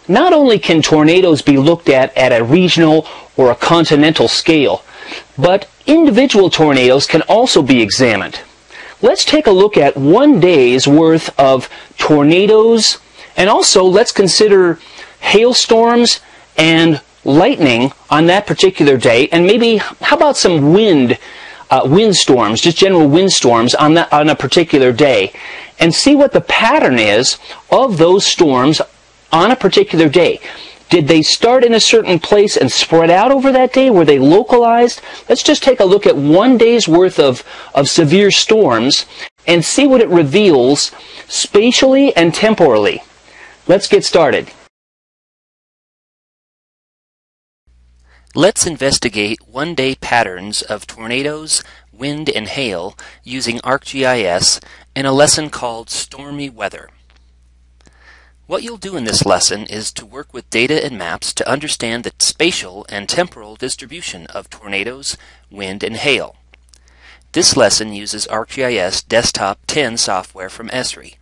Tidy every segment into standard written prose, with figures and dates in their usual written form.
Not only can tornadoes be looked at a regional or a continental scale, but individual tornadoes can also be examined. Let's take a look at one day's worth of tornadoes, and also let's consider hailstorms and lightning on that particular day, and maybe how about some windstorms, just general windstorms on a particular day, and see what the pattern is of those storms on a particular day. Did they start in a certain place and spread out over that day? Were they localized? Let's just take a look at one day's worth of severe storms and see what it reveals spatially and temporally. Let's get started. Let's investigate one-day patterns of tornadoes, wind, and hail using ArcGIS in a lesson called Stormy Weather. What you'll do in this lesson is to work with data and maps to understand the spatial and temporal distribution of tornadoes, wind, and hail. This lesson uses ArcGIS Desktop 10 software from Esri.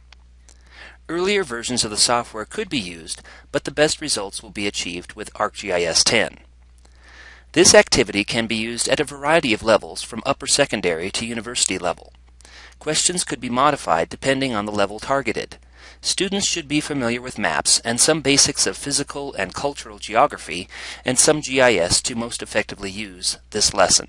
Earlier versions of the software could be used, but the best results will be achieved with ArcGIS 10. This activity can be used at a variety of levels from upper secondary to university level. Questions could be modified depending on the level targeted. Students should be familiar with maps and some basics of physical and cultural geography and some GIS to most effectively use this lesson.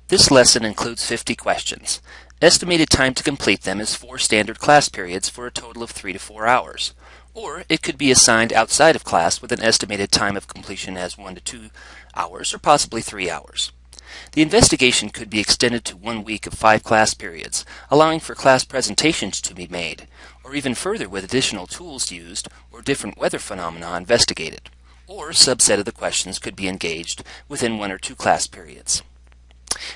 This lesson includes 50 questions. Estimated time to complete them is 4 standard class periods for a total of 3 to 4 hours. Or it could be assigned outside of class with an estimated time of completion as 1 to 2 hours or possibly 3 hours. The investigation could be extended to 1 week of 5 class periods, allowing for class presentations to be made, or even further with additional tools used or different weather phenomena investigated. Or a subset of the questions could be engaged within 1 or 2 class periods.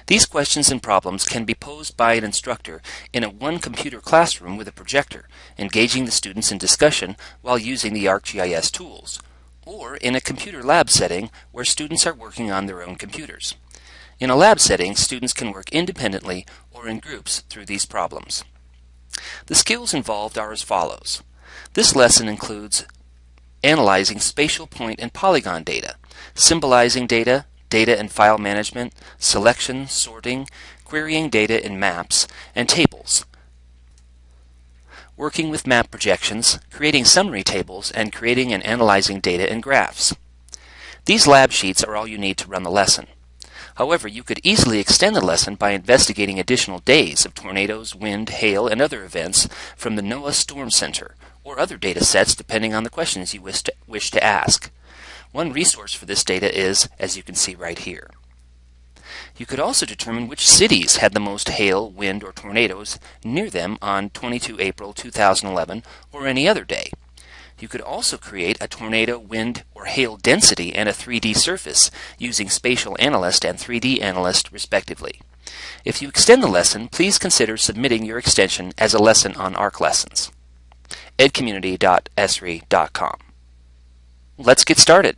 These questions and problems can be posed by an instructor in a one-computer classroom with a projector, engaging the students in discussion while using the ArcGIS tools, or in a computer lab setting where students are working on their own computers. In a lab setting, students can work independently or in groups through these problems. The skills involved are as follows. This lesson includes analyzing spatial point and polygon data, symbolizing data, data and file management, selection, sorting, querying data in maps and tables, working with map projections, creating summary tables, and creating and analyzing data in graphs. These lab sheets are all you need to run the lesson. However, you could easily extend the lesson by investigating additional days of tornadoes, wind, hail, and other events from the NOAA Storm Center, or other data sets depending on the questions you wish to ask. One resource for this data is, as you can see right here. You could also determine which cities had the most hail, wind, or tornadoes near them on 22 April 2011 or any other day. You could also create a tornado, wind, or hail density and a 3D surface using Spatial Analyst and 3D Analyst respectively. If you extend the lesson, please consider submitting your extension as a lesson on ArcLessons. edcommunity.esri.com. Let's get started.